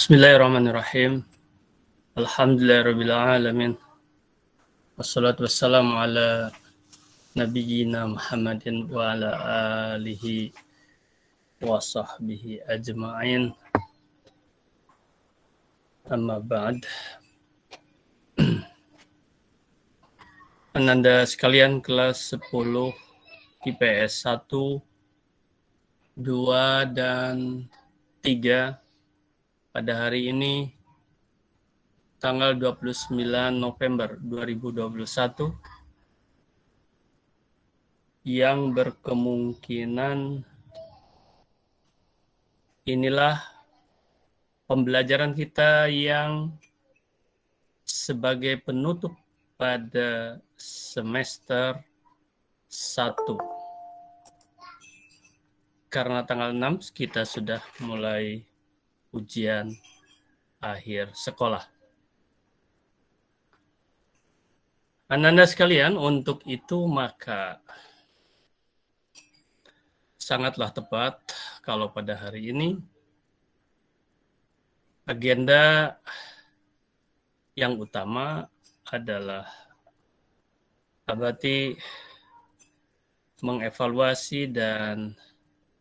Bismillahirrahmanirrahim. Alhamdulillahirabbil alamin. Wassalatu wassalamu ala nabiyyina Muhammadin wa ala alihi wa sahbihi ajma'in. Amma ba'd. Ananda sekalian kelas 10 IPS 1, 2 dan 3 pada hari ini tanggal 29 November 2021 yang berkemungkinan inilah pembelajaran kita yang sebagai penutup pada semester 1. Karena tanggal 6 kita sudah mulai ujian akhir sekolah. Anda sekalian, untuk itu maka sangatlah tepat kalau pada hari ini agenda yang utama adalah abadi mengevaluasi dan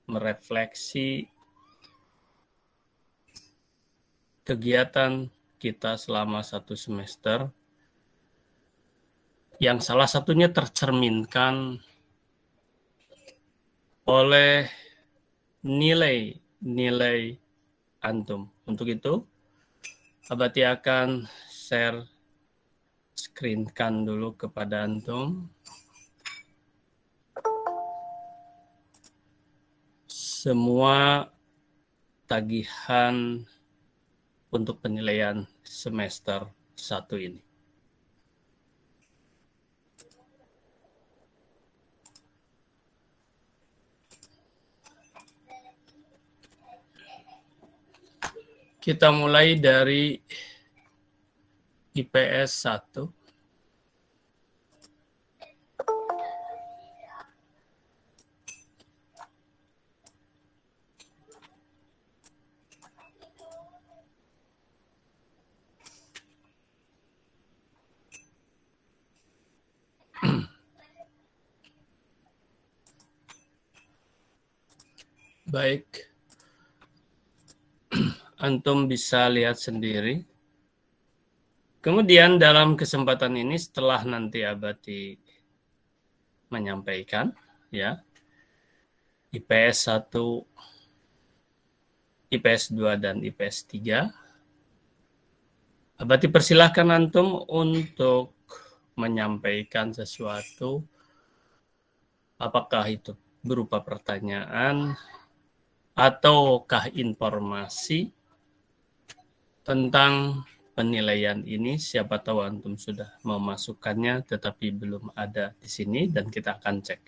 merefleksi kegiatan kita selama satu semester yang salah satunya tercerminkan oleh nilai-nilai antum. Untuk itu, abadi akan share screen-kan dulu kepada antum. Semua tagihan untuk penilaian semester 1 ini. Kita mulai dari IPS 1. Baik, antum bisa lihat sendiri. Kemudian dalam kesempatan ini setelah nanti abadi menyampaikan ya IPS 1, IPS 2 dan IPS 3, abadi persilahkan antum untuk menyampaikan sesuatu, apakah itu berupa pertanyaan ataukah informasi tentang penilaian ini. Siapa tahu antum sudah memasukkannya tetapi belum ada di sini dan kita akan cek.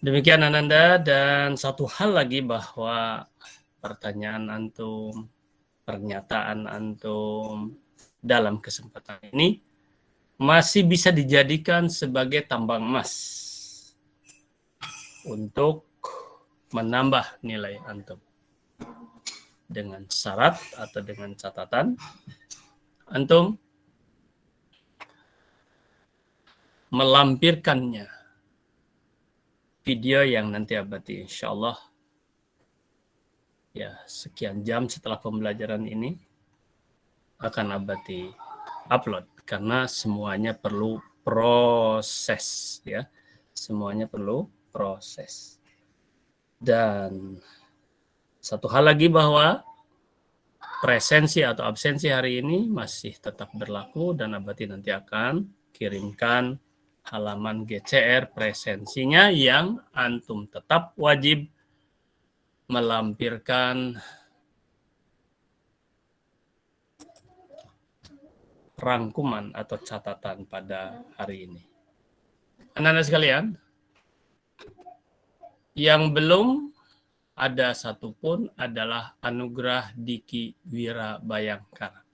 Demikian Ananda, dan satu hal lagi bahwa pertanyaan antum, pernyataan antum dalam kesempatan ini masih bisa dijadikan sebagai tambang emas untuk menambah nilai antum. Dengan syarat atau dengan catatan antum melampirkannya video yang nanti abadi insyaallah ya sekian jam setelah pembelajaran ini akan abadi upload, karena semuanya perlu proses ya. Semuanya perlu proses. Dan satu hal lagi bahwa presensi atau absensi hari ini masih tetap berlaku dan abadi nanti akan kirimkan halaman GCR presensinya yang antum tetap wajib melampirkan rangkuman atau catatan pada hari ini. Anak-anak sekalian, yang belum ada satupun adalah anugerah Diki Wira Bayangkara.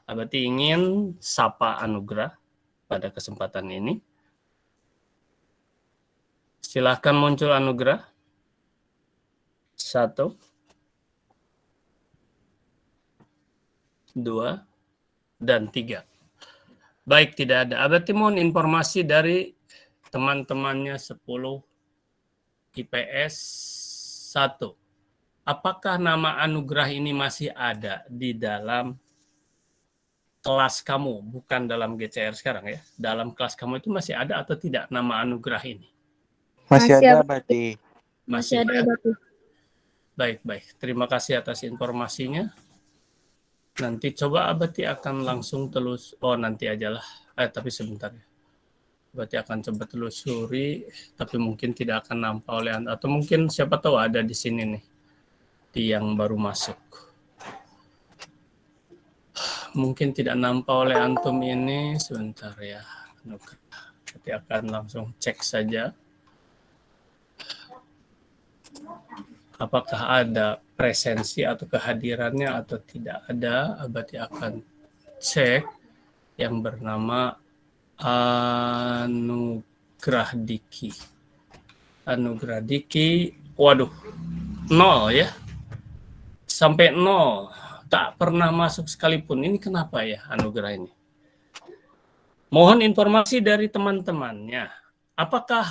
Abadi ingin sapa anugerah pada kesempatan ini. Silahkan muncul anugerah. 1. 2, dan 3. Baik, tidak ada. Abati mohon informasi dari teman-temannya 10 IPS 1. Apakah nama anugerah ini masih ada di dalam kelas kamu, bukan dalam GCR sekarang ya? Dalam kelas kamu itu masih ada atau tidak nama anugerah ini? Masih ada, Abati. Masih ada, ya? Abati. Baik. Terima kasih atas informasinya. Nanti coba Abati akan langsung nanti ajalah. Tapi sebentar ya. Berarti akan coba telusuri, tapi mungkin tidak akan nampak oleh Anda. Atau mungkin siapa tahu ada di sini nih, di yang baru masuk. Mungkin tidak nampak oleh Antum ini, sebentar ya. Nanti akan langsung cek saja. Apakah ada presensi atau kehadirannya atau tidak ada. Abati akan cek yang bernama Anugrah Diki. Anugrah Diki, waduh, 0 ya. Sampai 0. Tak pernah masuk sekalipun. Ini kenapa ya anugerah ini? Mohon informasi dari teman-temannya. Apakah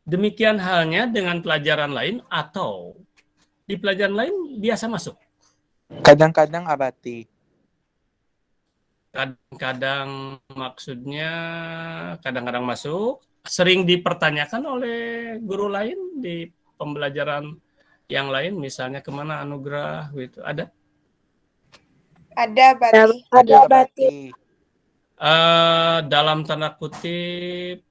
demikian halnya dengan pelajaran lain atau di pelajaran lain biasa masuk? Kadang-kadang, Abati. Kadang-kadang maksudnya kadang-kadang masuk, sering dipertanyakan oleh guru lain di pembelajaran yang lain, misalnya kemana anugerah gitu, ada? Ada, Abati. Ada, Abati. Dalam tanda kutip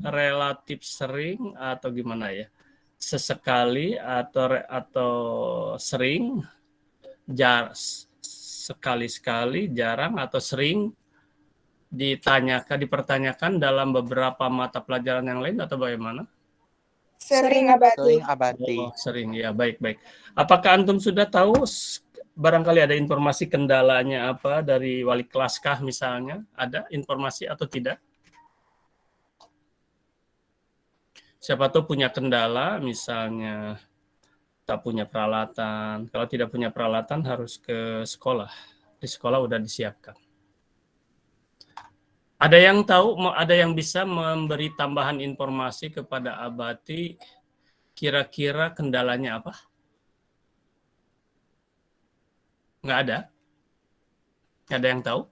relatif sering atau gimana ya? Sesekali atau sering, sekali-sekali, jarang atau sering dipertanyakan dalam beberapa mata pelajaran yang lain atau bagaimana? Sering, Abati. Sering, Abati. Oh, sering ya, baik. Apakah Antum sudah tahu barangkali ada informasi kendalanya apa dari wali kelas kah misalnya? Ada informasi atau tidak? Siapa tahu punya kendala, misalnya tak punya peralatan. Kalau tidak punya peralatan harus ke sekolah. Di sekolah udah disiapkan. Ada yang tahu, ada yang bisa memberi tambahan informasi kepada Abati, kira-kira kendalanya apa? Nggak ada? Nggak ada yang tahu?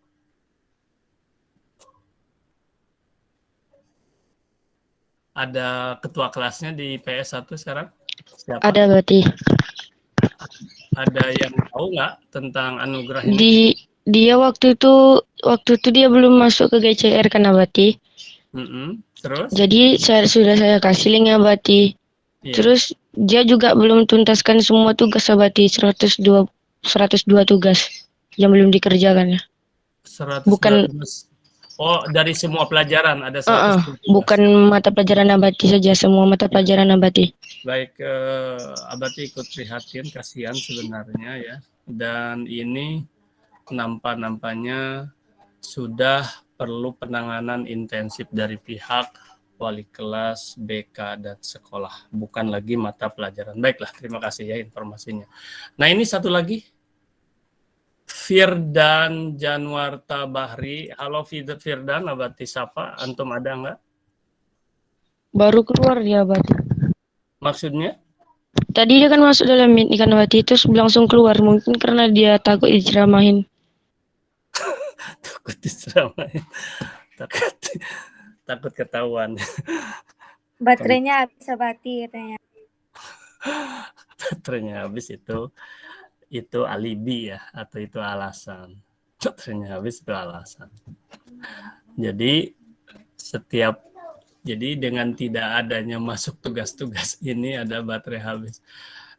Ada ketua kelasnya di PS1 sekarang? Siapa? Ada, Abati. Ada yang tahu nggak tentang anugerah ini? Dia waktu itu dia belum masuk ke GCR kan, Abati. Terus? Jadi sudah saya kasih linknya, Abati. Iya. Terus dia juga belum tuntaskan semua tugas, Abati. 102 tugas yang belum dikerjakan ya. 100 Bukan dari semua pelajaran ada 100 tugas. Bukan mata pelajaran Abati saja, semua mata pelajaran Abati. Baik, Abati ikut prihatin, kasihan sebenarnya ya. Dan ini nampaknya sudah perlu penanganan intensif dari pihak wali kelas, BK, dan sekolah. Bukan lagi mata pelajaran. Baiklah, terima kasih ya informasinya. Nah, ini satu lagi. Firdan Janwarta Bahri. Halo Firdan, Abati sapa. Antum ada nggak? Baru keluar dia, Abati. Maksudnya? Tadi dia kan masuk dalam meet ikan Abati, terus langsung keluar. Mungkin karena dia takut diceramahin. Takut diceramahin. Takut ketahuan. Baterainya habis, Abati katanya. Baterainya habis itu alibi ya, atau itu alasan. Baterainya habis itu alasan. Jadi dengan tidak adanya masuk tugas-tugas ini ada baterai habis.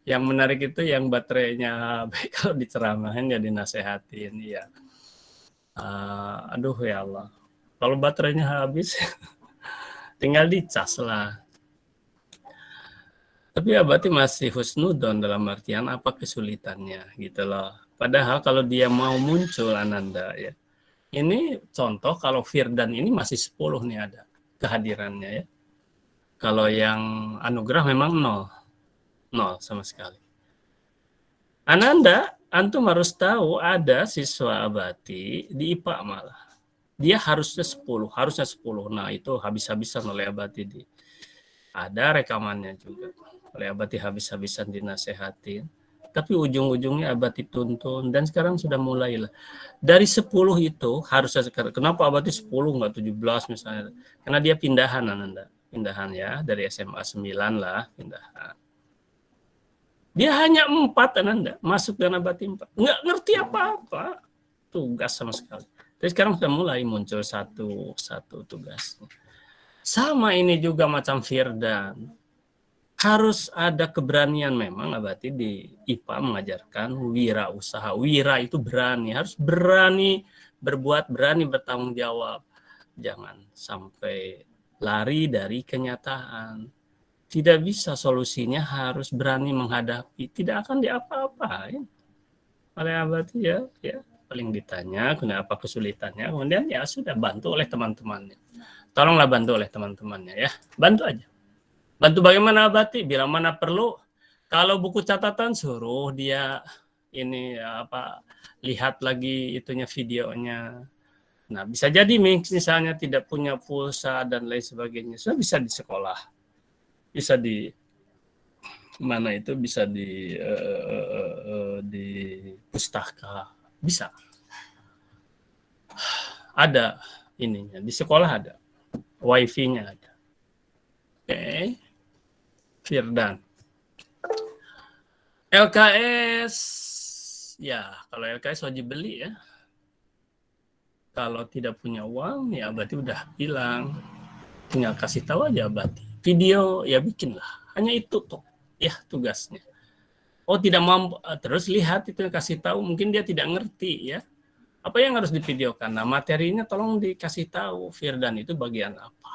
Yang menarik itu yang baterainya habis kalau diceramahin ya dinasehatin ya. Aduh ya Allah. Kalau baterainya habis tinggal dicas lah. Tapi Abati masih husnudon dalam artian apa kesulitannya gitu loh. Padahal kalau dia mau muncul Ananda ya. Ini contoh kalau Firdan ini masih 10 nih ada kehadirannya ya. Kalau yang anugerah memang 0 sama sekali. Ananda Antum harus tahu ada siswa Abati di IPA malah. Dia harusnya 10. Nah, itu habis-habisan oleh Abati ada rekamannya juga. Oleh Abati habis-habisan dinasehatin. Tapi ujung-ujungnya Abati tuntun dan sekarang sudah mulailah. Dari 10 itu harusnya sekarang. Kenapa Abati 10 enggak 17 misalnya? Karena dia pindahan Ananda. Pindahan ya, dari SMA 9 lah pindahan. Dia hanya 4 Ananda, masuk dan Abati 4. Nggak ngerti apa-apa. Tugas sama sekali. Tapi sekarang sudah mulai muncul satu tugas. Sama ini juga macam Firdan. Harus ada keberanian memang Abati di IPA mengajarkan wirausaha. Wira itu berani, harus berani berbuat, berani bertanggung jawab. Jangan sampai lari dari kenyataan. Tidak bisa, solusinya harus berani menghadapi. Tidak akan diapa-apain oleh Abati ya. Paling ditanya kenapa kesulitannya, kemudian ya sudah bantu oleh teman-temannya. Tolonglah bantu oleh teman-temannya ya. Bantu aja. Bantu bagaimana Abati? Bila mana perlu. Kalau buku catatan suruh dia ini lihat lagi itunya videonya. Nah, bisa jadi misalnya tidak punya pulsa dan lain sebagainya. Sudah bisa di sekolah. Bisa di mana itu bisa di pustaka. Bisa. Ada ininya. Di sekolah ada. Wifi-nya ada. Oke. Firdan. LKS. Ya, kalau LKS wajib beli ya. Kalau tidak punya uang, ya berarti udah bilang. Tinggal kasih tahu aja Abati. Video, ya bikinlah. Hanya itu tuh. Ya, tugasnya. Oh, tidak mampu. Terus lihat itu, kasih tahu. Mungkin dia tidak ngerti ya. Apa yang harus divideokan? Nah, materinya tolong dikasih tahu. Firdan itu bagian apa?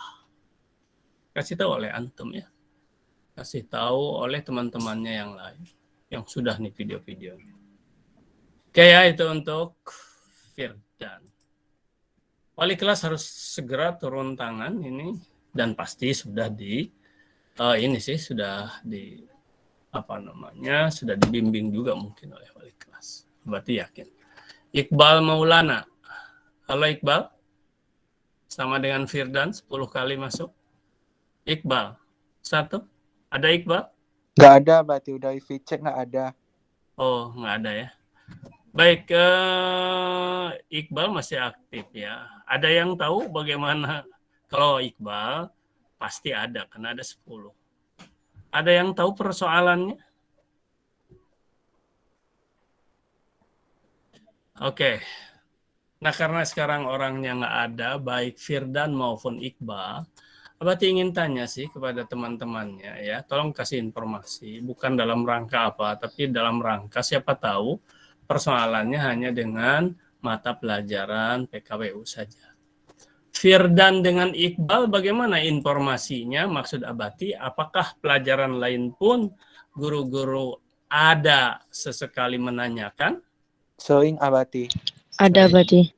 Kasih tahu oleh antum ya. Kasih tahu oleh teman-temannya yang lain. Yang sudah nih video-videonya. Oke ya, itu untuk Firdan. Wali kelas harus segera turun tangan ini. Dan pasti sudah sudah dibimbing juga mungkin oleh wali kelas. Berarti yakin. Iqbal Maulana. Halo Iqbal. Sama dengan Firdan 10 kali masuk. Iqbal. 1. Ada Iqbal? Nggak ada, berarti udah IV check nggak ada. Oh, nggak ada ya. Baik, Iqbal masih aktif ya. Ada yang tahu bagaimana? Kalau Iqbal pasti ada, karena ada 10. Ada yang tahu persoalannya? Oke. Nah, karena sekarang orangnya nggak ada, baik Firdan maupun Iqbal, Abati ingin tanya sih kepada teman-temannya ya, tolong kasih informasi, bukan dalam rangka apa, tapi dalam rangka siapa tahu persoalannya hanya dengan mata pelajaran PKWU saja. Firdan dengan Iqbal bagaimana informasinya? Maksud Abati, apakah pelajaran lain pun guru-guru ada sesekali menanyakan? Showing Abati. Ada Abati.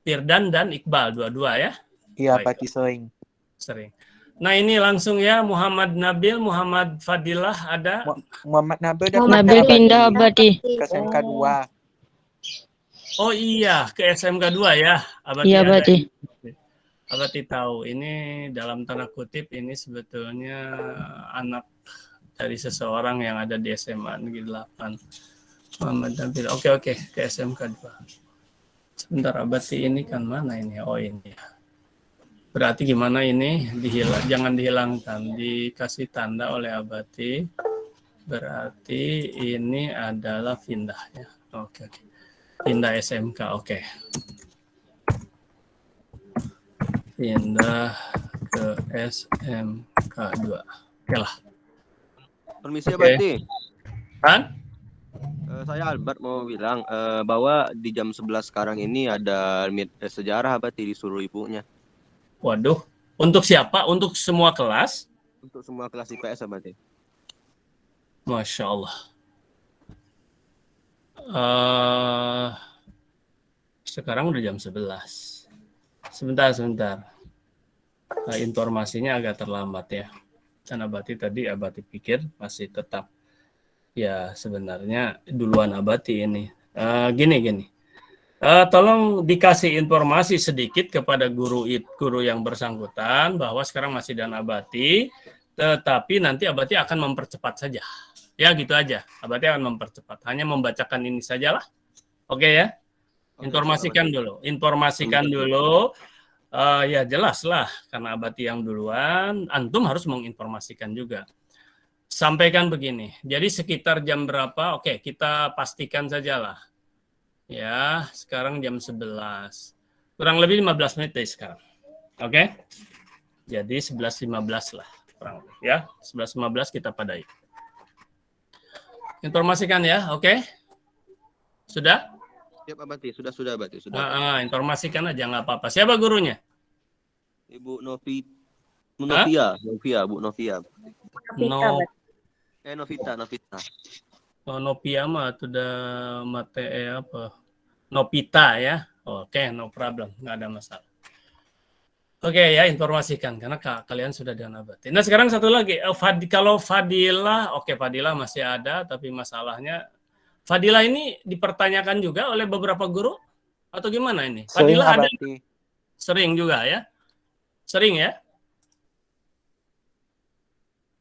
Firdan dan Iqbal, dua-dua ya? Iya, Baik. Abati showing. Sering. Nah ini langsung ya Muhammad Nabil, Muhammad Fadilah ada. Muhammad Nabil udah Nabil pindah Abati. ke SMK 2. Oh iya, ke SMK 2 ya. Abati Iya ada. Abati. Abati tahu ini dalam tanda kutip ini sebetulnya anak dari seseorang yang ada di SMA Negeri 8. Muhammad Nabil. Oke, ke SMK 2. Sebentar Abati ini kan mana ini? Oh ini ya. Berarti gimana ini? Jangan dihilangkan, dikasih tanda oleh Abati. Berarti ini adalah pindahnya. Oke. Pindah SMK, oke. Pindah ke SMK 2. Oke lah. Permisi Oke. Abati. Kan? Saya Albert mau bilang bahwa di jam 11 sekarang ini ada sejarah Abati disuruh ibunya. Waduh. Untuk siapa? Untuk semua kelas? Untuk semua kelas IPS Abati. Masya Allah. Sekarang udah jam 11. Sebentar. Informasinya agak terlambat ya. Dan Abati tadi Abati pikir masih tetap Ya, sebenarnya duluan Abati ini. Gini. Tolong dikasih informasi sedikit kepada guru yang bersangkutan bahwa sekarang masih dan Abati, tetapi nanti Abati akan mempercepat saja. Ya, gitu aja. Abati akan mempercepat. Hanya membacakan ini sajalah. Oke ya? Informasikan dulu. Ya jelas lah, karena Abati yang duluan, antum harus menginformasikan juga. Sampaikan begini, jadi sekitar jam berapa? Oke, kita pastikan sajalah. Ya, sekarang jam 11. Kurang lebih 15 menit dari sekarang. Oke? Jadi 11.15 lah. Kurang lebih, ya, 11.15 kita padai. Informasikan ya, oke? Sudah? Siap Abati, sudah Abati, sudah. Informasikan aja, nggak apa-apa. Siapa gurunya? Ibu Novia, Bu Novia. Novita. Novia mah sudah mate apa? Novita ya. Oke, no problem, nggak ada masalah. Oke ya, informasikan karena kalian sudah dengan Abati. Nah sekarang satu lagi, kalau Fadilah, oke Fadilah masih ada, tapi masalahnya Fadilah ini dipertanyakan juga oleh beberapa guru atau gimana ini? Fadilah ada sering juga ya, sering ya,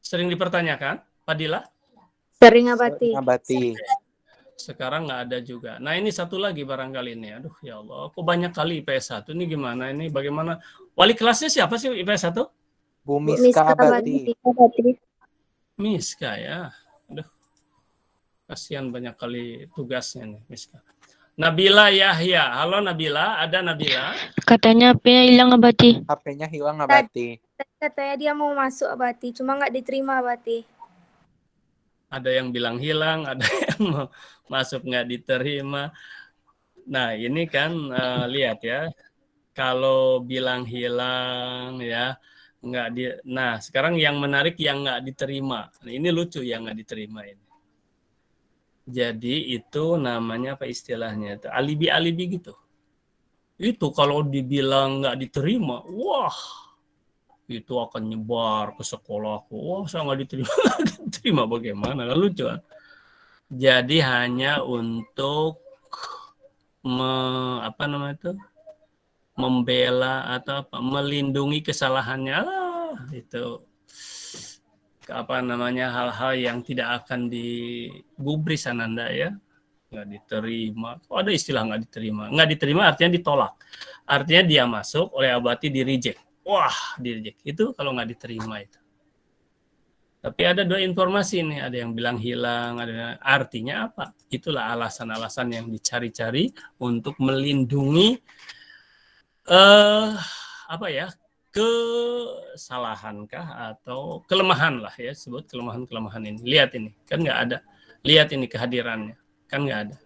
sering dipertanyakan Fadilah. Sering Abati. Sekarang nggak ada juga. Nah ini satu lagi barangkali ini. Aduh ya Allah, kok banyak kali IPS 1 ini gimana ini? Bagaimana? Wali kelasnya siapa sih IPS 1? Bu Miska Abati. Miska ya. Aduh, kasihan banyak kali tugasnya nih Miska. Nabila Yahya. Halo Nabila, ada Nabila? Katanya HP-nya hilang Abati. HP-nya hilang Abati. Katanya dia mau masuk Abati, cuma nggak diterima Abati. Ada yang bilang hilang, ada yang mau masuk nggak diterima. Nah ini kan lihat ya, kalau bilang hilang ya nggak di. Nah sekarang yang menarik yang nggak diterima. Nah, ini lucu yang nggak diterima ini. Jadi itu namanya apa istilahnya? Itu alibi gitu. Itu kalau dibilang nggak diterima, wah. Itu akan nyebar ke sekolahku. Wah, saya nggak diterima bagaimana? Kan lucu kan? Jadi hanya untuk membela atau melindungi kesalahannya lah, itu hal-hal yang tidak akan digubris Ananda ya, nggak diterima. Ada istilah nggak diterima artinya ditolak, artinya dia masuk oleh Abati di reject. Wah, di-reject. Itu kalau nggak diterima itu. Tapi ada dua informasi nih, ada yang bilang hilang, artinya apa? Itulah alasan-alasan yang dicari-cari untuk melindungi kesalahankah atau kelemahan lah ya, sebut kelemahan ini. Lihat ini, kan nggak ada. Lihat ini kehadirannya, kan nggak ada.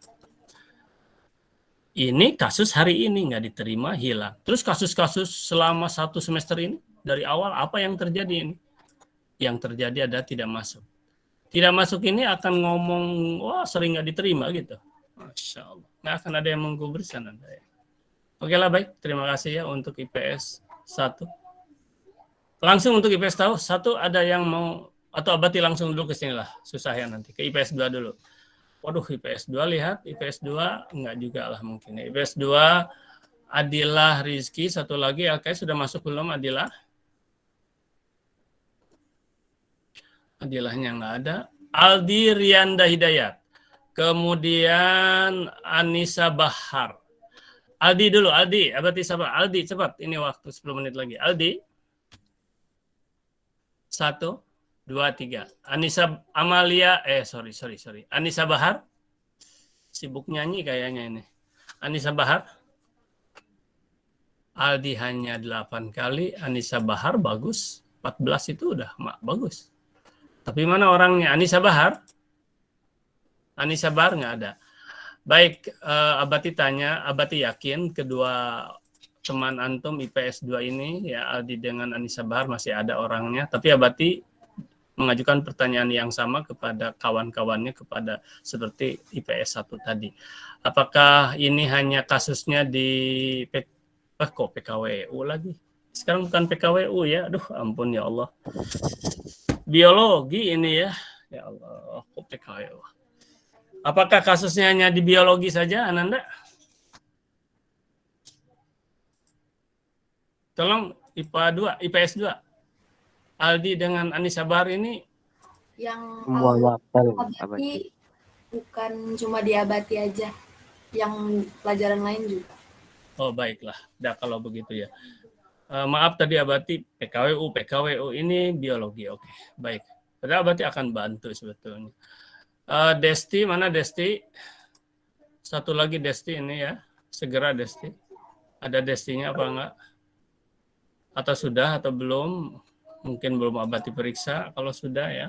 Ini kasus hari ini nggak diterima, hilang. Terus kasus-kasus selama 1 semester ini, dari awal apa yang terjadi ini? Yang terjadi adalah tidak masuk. Tidak masuk ini akan ngomong, wah sering nggak diterima gitu. Masya Allah. Nggak akan ada yang menggubris Anda ya. Oke lah baik, terima kasih ya untuk IPS 1. Langsung untuk IPS 1 ada yang mau, atau Abati langsung dulu ke sini lah. Susah ya nanti, ke IPS 2 dulu. Waduh, IPS 2 lihat, IPS 2 enggak juga lah mungkin. IPS 2 Adilah Rizky, satu lagi LKS sudah masuk belum Adilah? Adilahnya enggak ada. Aldi Rianda Hidayat. Kemudian Anissa Bahar. Aldi dulu, Aldi, Abati sabar. Aldi cepat, ini waktu 10 menit lagi. Aldi. 1 2, 3. Anissa Amalia, sorry. Anissa Bahar. Sibuk nyanyi kayaknya ini. Anissa Bahar. Aldi hanya 8 kali. Anissa Bahar bagus. 14 itu udah bagus. Tapi mana orangnya? Anissa Bahar? Anissa Bahar nggak ada. Baik, Abati tanya, Abati yakin kedua teman antum IPS 2 ini, ya Aldi dengan Anissa Bahar masih ada orangnya. Tapi Abati mengajukan pertanyaan yang sama kepada kawan-kawannya, kepada seperti IPS 1 tadi. Apakah ini hanya kasusnya di PKWU lagi? Sekarang bukan PKWU ya, aduh ampun ya Allah. Biologi ini ya, Ya Allah, kok PKWU. Apakah kasusnya hanya di biologi saja, Ananda? Tolong IPA 2, IPS 2. Aldi dengan Anissa Bahar ini Yang Semua mapel abati abadi. bukan cuma di abati aja, yang pelajaran lain juga. oh baiklah. Dah kalau begitu ya. Maaf tadi abati PKWU ini biologi. Oke, baik. Padahal abati akan bantu sebetulnya. Desti, mana Desti? Satu lagi Desti ini ya. Segera Desti. Ada Destinya apa enggak? Atau sudah atau belum? Mungkin belum abati periksa. Kalau sudah ya.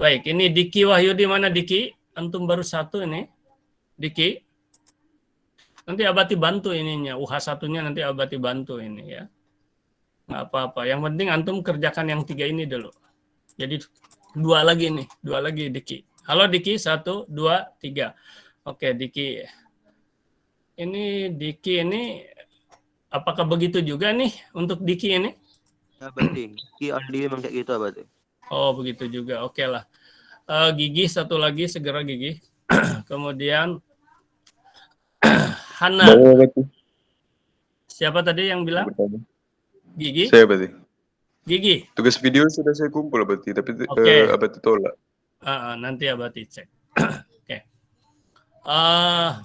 Baik, ini Diki Wahyudi, mana Diki? Antum baru satu ini. Diki. Nanti abati bantu ininya. UH1-nya nanti abati bantu ini ya. Nggak apa-apa. Yang penting antum kerjakan yang 3 ini dulu. Jadi 2 lagi nih. 2 lagi Diki. Halo Diki, 1, 2, 3. Oke, Diki. Ini Diki ini apakah begitu juga nih untuk Diki ini? Ya, abadi. Ki Aldi memang kayak gitu, abadi. Oh, begitu juga. Oke lah. Gigi, satu lagi, segera Gigi. Kemudian Hana. Siapa tadi yang bilang? Gigi? Saya berarti. Gigi. Tugas video sudah saya kumpul berarti, tapi Oke. abadi tolak. Nanti abati cek. Oke.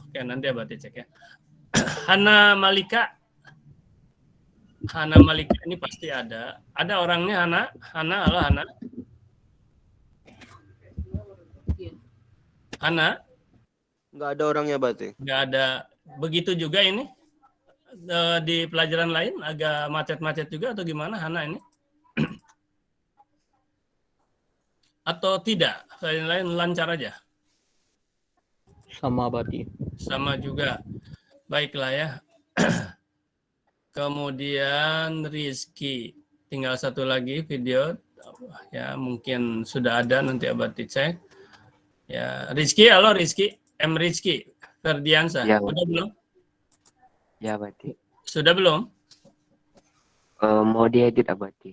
Oke, nanti abati cek ya. Hana Malika. Hana Malika ini pasti ada. Ada orangnya Hana? Hana, halo Hana. Hana? Nggak ada orangnya, abadi. Nggak ada. Begitu juga ini? Di pelajaran lain agak macet-macet juga atau gimana Hana ini? Atau tidak? Lain-lain lancar aja? Sama abadi. Sama juga. Baiklah ya. Kemudian Rizky. Tinggal satu lagi video. Ya, mungkin sudah ada, nanti abadi cek. Ya, Rizky, halo Rizky. Rizky Ferdiansa. Ya. Sudah belum? Ya, abadi. Sudah belum? Mau diedit, abadi.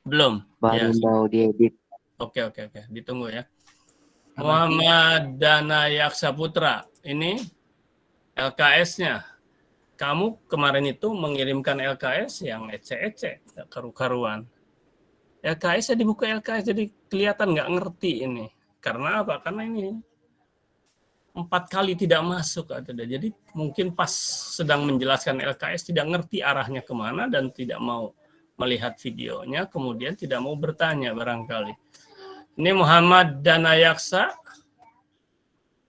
Belum. Baru Ya. mau diedit. Oke. Ditunggu ya. Muhammad Dana Yaksa Putra. Ini LKS-nya. Kamu kemarin itu mengirimkan LKS yang ece-ece, nggak karu-karuan. LKS di buku LKS jadi kelihatan nggak ngerti ini. Karena apa? Karena ini 4 kali tidak masuk. Jadi mungkin pas sedang menjelaskan LKS tidak ngerti arahnya kemana dan tidak mau melihat videonya, kemudian tidak mau bertanya barangkali. Ini Muhammad Dana Yaksa.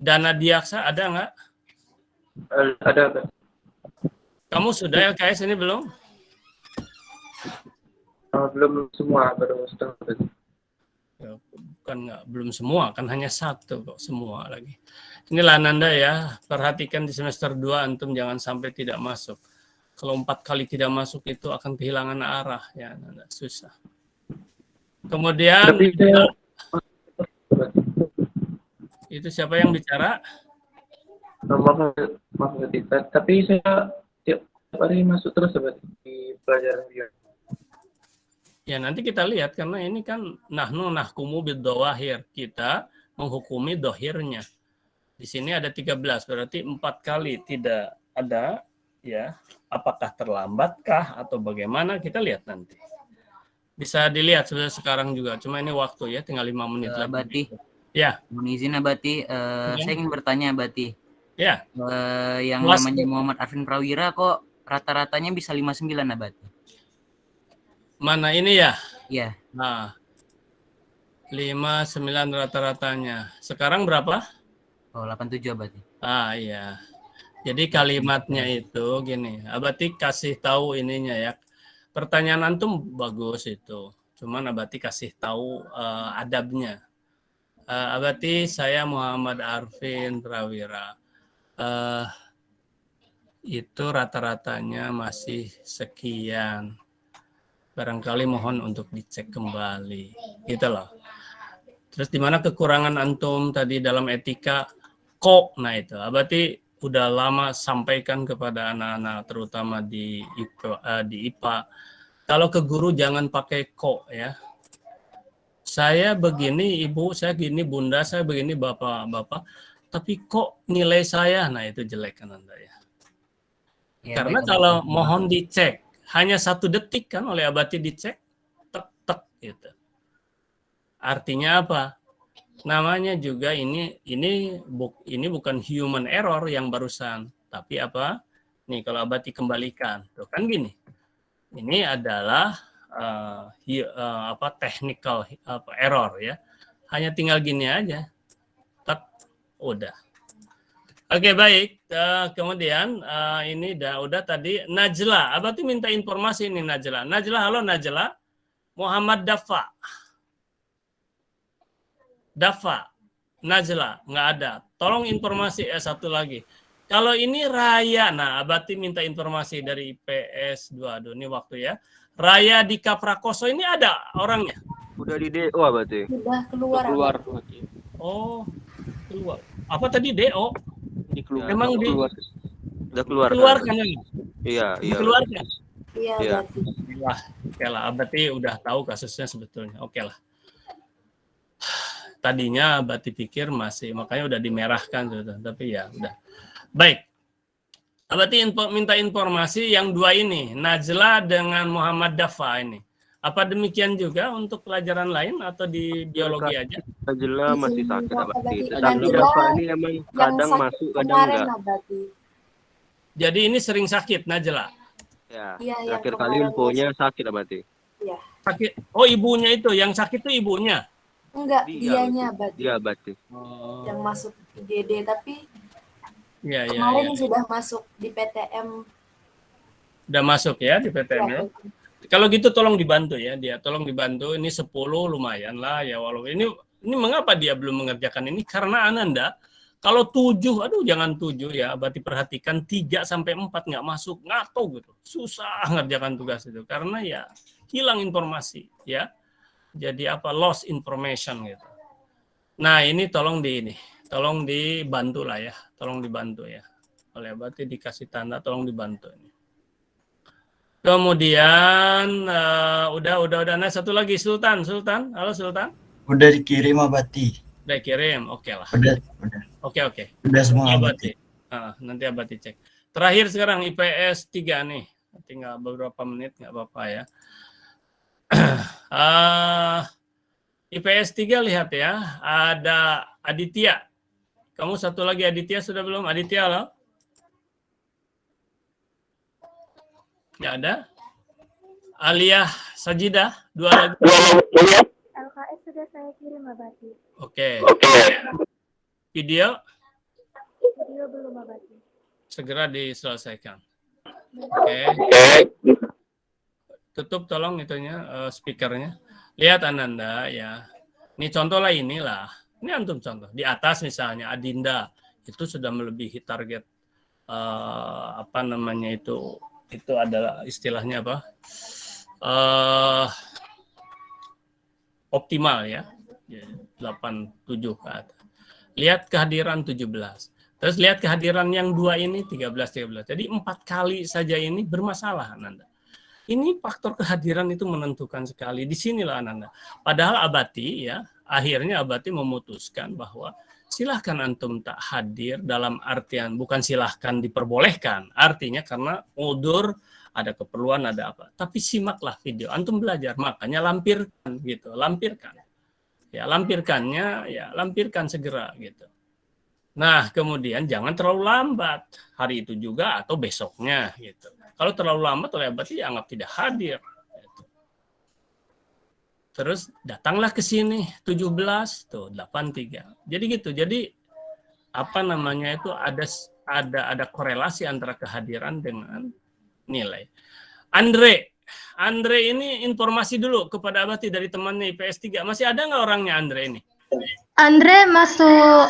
Dana Diaksa ada nggak? Ada. Kamu sudah LKS ini belum? Belum semua, baru setengah. Ya, bukan nggak, belum semua, kan hanya satu kok semua lagi. Inilah Nanda ya, perhatikan di semester 2 antum jangan sampai tidak masuk. Kalau 4 kali tidak masuk itu akan kehilangan arah ya, Nanda, susah. Kemudian itu siapa yang bicara? Maaf, tapi saya tiap hari masuk terus di pelajaran dia. Ya nanti kita lihat karena ini kan nahkumu bid-dhawahir, kita menghukumi dohirnya. Di sini ada 13, berarti 4 kali tidak ada ya. Apakah terlambatkah atau bagaimana kita lihat nanti. Bisa dilihat sudah sekarang juga, cuma ini waktu ya tinggal 5 menit lagi. Abati. Ya. Mohon izin Abati, saya ingin bertanya Abati. Ya. Yang namanya Muhammad Arfin Prawira kok rata-ratanya bisa 59 Abati? Mana ini ya? Iya. Nah, 59 rata-ratanya. Sekarang berapa? Oh, 87 Abati. Iya. Jadi kalimatnya itu gini, Abati kasih tahu ininya ya. Pertanyaan antum bagus itu. Cuman Abati kasih tahu adabnya. Abati, saya Muhammad Arfin Prawira. Itu rata-ratanya masih sekian. Barangkali mohon untuk dicek kembali. Gitu loh. Terus di mana kekurangan antum tadi dalam etika? Kok? Nah itu. Abati udah lama sampaikan kepada anak-anak terutama di IPA. Kalau ke guru jangan pakai kok ya. saya begini, ibu, saya gini, bunda, saya begini, bapak, tapi kok nilai saya, nah itu jelek kan Anda ya. Ya, Karena baik, kalau Abati. mohon dicek, hanya 1 detik kan oleh Abati dicek, tek gitu. Artinya apa? Namanya juga ini bukan human error yang barusan, tapi apa? Nih kalau Abati kembalikan, tuh kan gini. Ini adalah technical error ya. Hanya tinggal gini aja. Tak, udah. Oke, baik. Kemudian ini udah tadi Najla. Abati minta informasi ini Najla. Najla, halo Najla. Muhammad Dafa. Najla, nggak ada. Tolong informasi satu lagi. Kalau ini Raya, nah Abati minta informasi dari IPS 2. Aduh, ini waktu ya. Raya di Prakoso ini ada orangnya? Udah di DO Abati. Udah keluar. Oh, keluar. Apa tadi DO? Memang Udah keluar. Keluarkan ya? Iya. Dikeluarkan. Iya, Iya. Abati. Wah, oke lah. Berarti udah tahu kasusnya sebetulnya. Oke lah. Tadinya Abati pikir masih, makanya udah dimerahkan sudah. Tapi ya udah. Baik. Abati minta informasi yang 2 ini, Najla dengan Muhammad Dafa ini. Apa demikian juga untuk pelajaran lain atau di biologi aja? Najla masih sakit Abati. Abati. Tapi Najla Dafa ini emang kadang sakit masuk, kadang kemarin, enggak. Abati. Jadi ini sering sakit Najla. Ya. Iya, yang Terakhir kali kemarin infonya sakit Abati. Iya. Sakit. Oh, ibunya itu, yang sakit itu ibunya. Enggak, Dia, dianya Abati. Dia Abati. Oh. Yang masuk IGD, tapi Iya, kemarin sudah masuk di PTM. Udah masuk ya di PTM ya. Kalau gitu tolong dibantu ya dia, tolong dibantu. Ini 10 lumayan lah ya, walaupun ini mengapa dia belum mengerjakan ini? Karena Ananda kalau 7, aduh jangan 7 ya, berarti perhatikan 3 sampai 4 nggak masuk, ngato gitu. Susah ngerjakan tugas itu karena ya hilang informasi ya. Jadi apa? Lost information gitu. Nah, ini tolong dibantu lah ya. Tolong dibantu ya. Oleh berarti dikasih tanda tolong dibantu ini. Kemudian udah. Nah, satu lagi Sultan. Halo Sultan. Udah dikirim Abati. Udah kirim. Oke lah. Udah. Oke. Udah semua Abati. Nanti Abati cek. Terakhir sekarang IPS 3 nih. Tinggal beberapa menit nggak apa-apa ya. IPS 3 lihat ya. Ada Aditya. Kamu satu lagi Aditya sudah belum? Aditya halo? Nggak ada. Aliyah Sajidah, 2 lagi. LKS sudah saya kirim, Abati. Oke. Video Belum, Abati. segera diselesaikan. Oke. Tutup tolong itunya speakernya. Lihat Ananda ya. Ini contoh lah inilah. Ini antum contoh. Di atas misalnya Adinda itu sudah melebihi target itu adalah istilahnya apa? Optimal ya. 87 ke atas. Lihat kehadiran 17. Terus lihat kehadiran yang 2 ini 13. Jadi 4 kali saja ini bermasalah Ananda. Ini faktor kehadiran itu menentukan sekali. Di sinilah Ananda. Padahal Abati ya, akhirnya Abati memutuskan bahwa silahkan antum tak hadir dalam artian bukan silahkan diperbolehkan. Artinya karena udur, ada keperluan, ada apa. Tapi simaklah video, antum belajar. Makanya lampirkan gitu, lampirkan. Ya, lampirkan segera gitu. Nah, kemudian jangan terlalu lambat. Hari itu juga atau besoknya gitu. Kalau terlalu lambat oleh Abati anggap tidak hadir. Gitu. Terus datanglah ke sini 17 tuh 83. Jadi gitu. Jadi apa namanya itu ada korelasi antara kehadiran dengan nilai. Andre ini informasi dulu kepada Abati dari temannya IPS 3. Masih ada nggak orangnya Andre ini? Andre masuk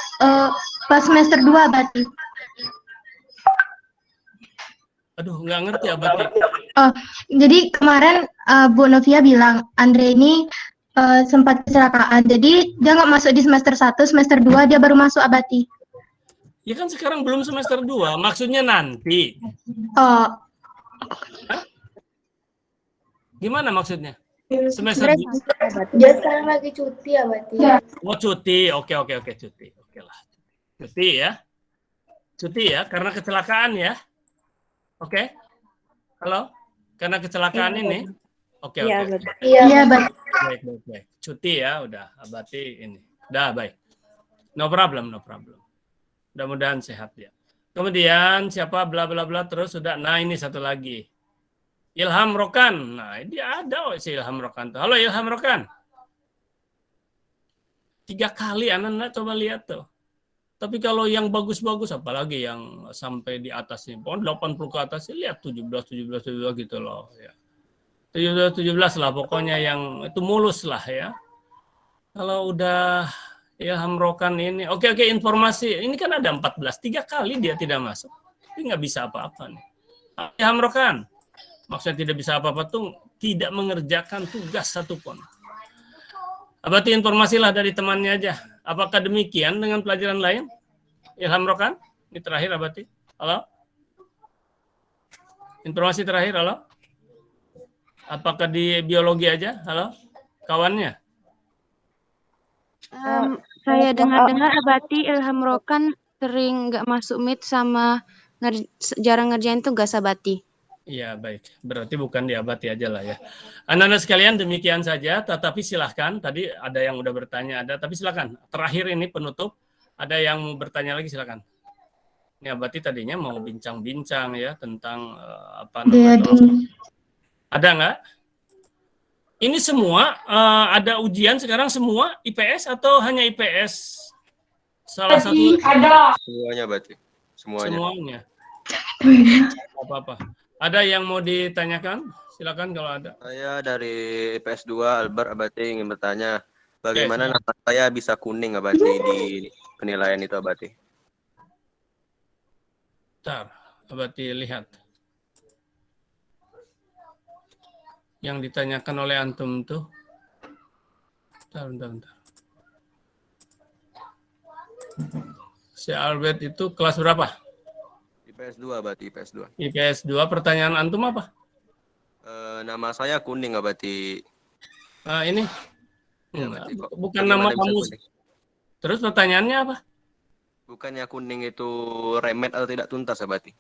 pas semester 2 Abati. Aduh, nggak ngerti Abati. Oh, jadi kemarin Bu Novia bilang Andre ini sempat kecelakaan. Jadi dia nggak masuk di semester 1, semester 2 dia baru masuk Abati. Ya kan sekarang belum semester 2, maksudnya nanti. Oh. Hah? Gimana maksudnya? Semester Sebenarnya masuk Abati. Dia sekarang lagi cuti Abati. Oh, cuti. Oke, cuti. Oke lah. Cuti ya. Cuti ya, karena kecelakaan ya. Oke. Halo? Karena kecelakaan ini. Oke. Iya, Abati. Baik. Cuti ya, udah. Abati ini. Udah, baik. No problem. Mudah-mudahan sehat ya. Kemudian siapa bla bla bla terus sudah. Nah, ini satu lagi. Ilham Rokan. Nah, dia ada si Ilham Rokan tuh. Halo Ilham Rokan. 3 kali anak-anak coba lihat tuh. Tapi kalau yang bagus-bagus apalagi yang sampai di atasnya, pokoknya 80 ke atas, lihat 17 gitu loh ya. 17 lah pokoknya yang itu mulus lah ya. Kalau udah Ilham Rokan ini, oke informasi. Ini kan ada 14, 3 kali dia tidak masuk. Ini nggak bisa apa-apa nih. Ilham Rokan, maksudnya tidak bisa apa-apa tuh tidak mengerjakan tugas satupun. Abati informasilah dari temannya aja. Apakah demikian dengan pelajaran lain? Ilham Rokan, ini terakhir Abati. Halo? Informasi terakhir, halo? Apakah di biologi aja? Halo? Kawannya? Saya dengar-dengar Abati Ilham Rokan sering nggak masuk meet sama jarang ngerjain tugas Abati. Iya, baik. Berarti bukan di Abati aja lah ya. Anak-anak sekalian demikian saja, tetapi silahkan. Tadi ada yang udah bertanya, tapi silahkan. Terakhir ini penutup, ada yang mau bertanya lagi silahkan. Ini Abati tadinya mau bincang-bincang ya tentang apa namanya. Ada nggak? Ini semua ada ujian sekarang semua IPS atau hanya IPS? Salah satu. Ada. Semuanya berarti. Semuanya. Apa-apa. Ada yang mau ditanyakan? Silakan kalau ada. Saya dari IPS 2 Albert Abati ingin bertanya, bagaimana nama saya bisa kuning Abati di penilaian itu Abati? Bentar, Abati lihat. Yang ditanyakan oleh antum tuh. Bentar. Si Albert itu kelas berapa? IPS 2 Abati, IPS 2. IPS 2, pertanyaan antum apa? Nama saya kuning Abati. Ini? Ya, Abati, bukan nama kamu. Terus pertanyaannya apa? Bukannya kuning itu remet atau tidak tuntas Abati?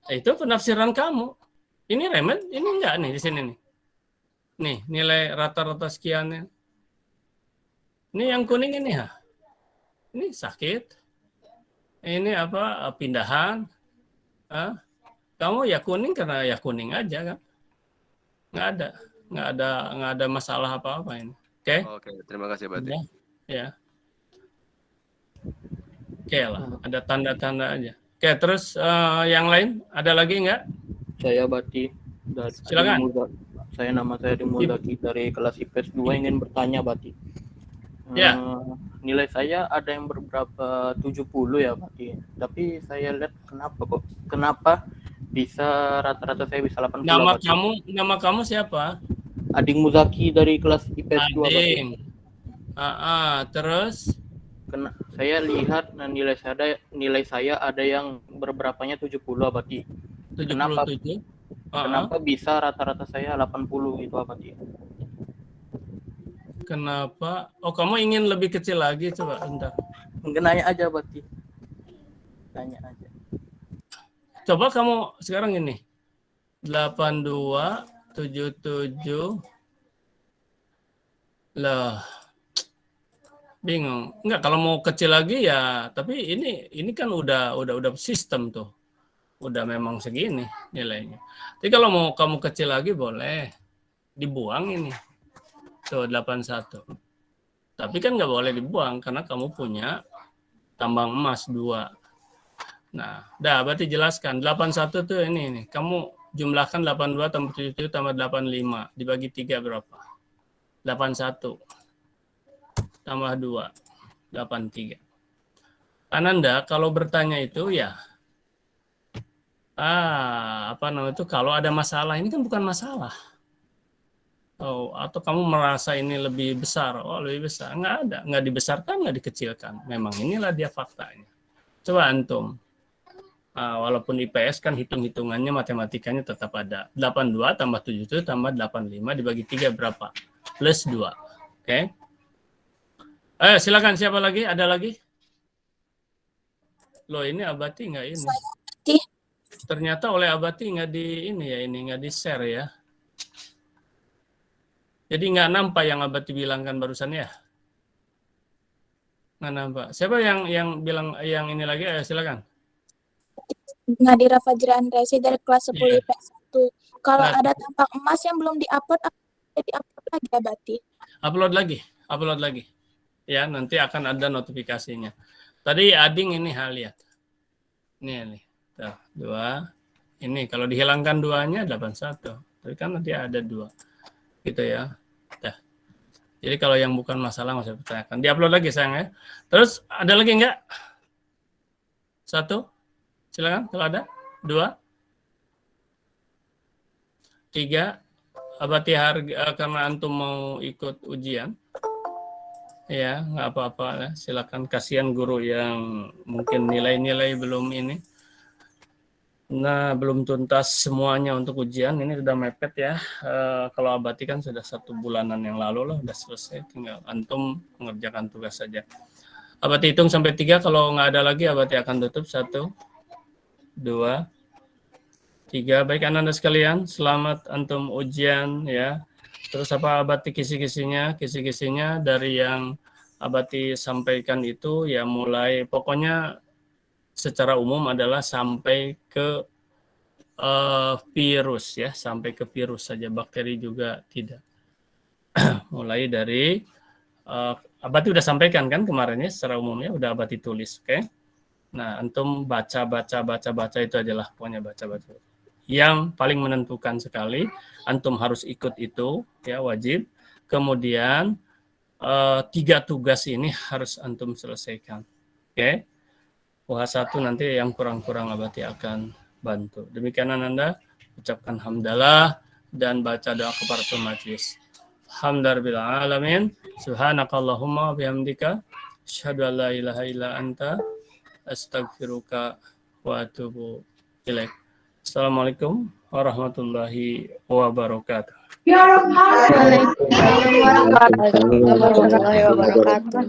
Itu penafsiran kamu. Ini remet, ini enggak nih di sini nih. Nih, nilai rata-rata sekiannya. Ini yang kuning ini ya. Ini sakit. Ini apa? Pindahan. Kamu ya kuning karena ya kuning aja kan. Nggak ada masalah apa-apa ini. Oke? Oke, terima kasih Abati. Ya. Oke lah, ada tanda-tanda aja. Oke, terus yang lain ada lagi nggak? Saya Abati. Silakan. Nama saya Dimulaki dari kelas IPS 2 ingin bertanya Abati. Ya. Nilai saya ada yang beberapa 70 ya Abati. Tapi saya lihat kenapa bisa rata-rata saya bisa 80. Nama kamu siapa? Ading Muzaki dari kelas IPS 2 Abati. Terus saya lihat nilai saya ada yang beberapanya 70 Abati. 77. Kenapa bisa rata-rata saya 80 gitu Abati? Kenapa? Oh, kamu ingin lebih kecil lagi? Coba bentar. Mungkin nanya aja Abati. Tanya aja. Coba kamu sekarang ini. 82 77. Lah. Bingung. Enggak, kalau mau kecil lagi ya, tapi ini kan udah sistem tuh. Udah memang segini nilainya. Jadi kalau mau kamu kecil lagi boleh dibuang ini. Tuh 81. Tapi kan nggak boleh dibuang karena kamu punya tambang emas 2. Nah, berarti jelaskan 81 tuh ini. Kamu jumlahkan 82 tambah 77 tambah 85 dibagi 3 berapa? 81 tambah 2 83. Ananda kalau bertanya itu ya kalau ada masalah, ini kan bukan masalah. Atau kamu merasa ini lebih besar, lebih besar. Nggak dibesarkan, nggak dikecilkan. Memang inilah dia faktanya. Coba antum. Walaupun IPS kan hitung-hitungannya matematikanya tetap ada. 82 tambah 77 tambah 85 dibagi 3 berapa? Plus 2. Oke. Silakan siapa lagi? Ada lagi? Loh, ini Abati nggak ini? Ternyata oleh Abati nggak di ini ya, ini nggak di share ya. Jadi nggak nampak yang Abati bilangkan barusan ya? Nggak nampak. Siapa yang bilang yang ini lagi? Silakan. Nadira Fajri Andresi dari kelas 10 Iya. IPS 1. Kalau Nah. ada tampak emas yang belum di-upload, di-upload lagi Abati. Upload lagi. Ya, nanti akan ada notifikasinya. Tadi Ading ini lihat. Ini. Tuh, 2. Ini kalau dihilangkan 2-nya 81. Tapi kan nanti ada 2. Gitu ya. Dah. Jadi kalau yang bukan masalah nggak usah pertanyakan. Di-upload lagi sayang ya. Terus ada lagi enggak? 1. Silakan kalau ada. 2. 3. Abati karena antum mau ikut ujian. Ya, nggak apa-apa ya. Silakan, kasihan guru yang mungkin nilai-nilai belum ini. Nah, belum tuntas semuanya untuk ujian. Ini sudah mepet ya. Kalau Abati kan sudah 1 bulanan yang lalu lah, sudah selesai. Tinggal antum mengerjakan tugas saja. Abati hitung sampai 3. Kalau nggak ada lagi, Abati akan tutup. 1, 2, 3. Baik anak-anak sekalian, selamat antum ujian ya. Terus apa Abati kisi-kisinya? Kisi-kisinya dari yang Abati sampaikan itu ya mulai pokoknya secara umum adalah sampai ke virus ya, sampai ke virus saja, bakteri juga tidak. Mulai dari Abati udah sampaikan kan kemarin ya, secara umumnya udah Abati tulis, oke? Nah, antum baca itu adalah pokoknya baca. Yang paling menentukan sekali, antum harus ikut itu, ya wajib. Kemudian 3 tugas ini harus antum selesaikan, oke? UH1 nanti yang kurang-kurang Abati akan bantu. Demikian Anda ucapkan hamdalah dan baca doa kafaratul majlis. Alhamdulillah alamin. Subhanakallahumma bihamdika asyhadu an la ilaha illa anta astaghfiruka wa atubu ilaik. Assalamualaikum warahmatullahi wabarakatuh. Warahmatullahi wabarakatuh.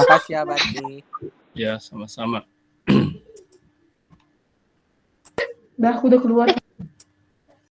Makasih Abati. Ya, sama-sama. Udah keluar.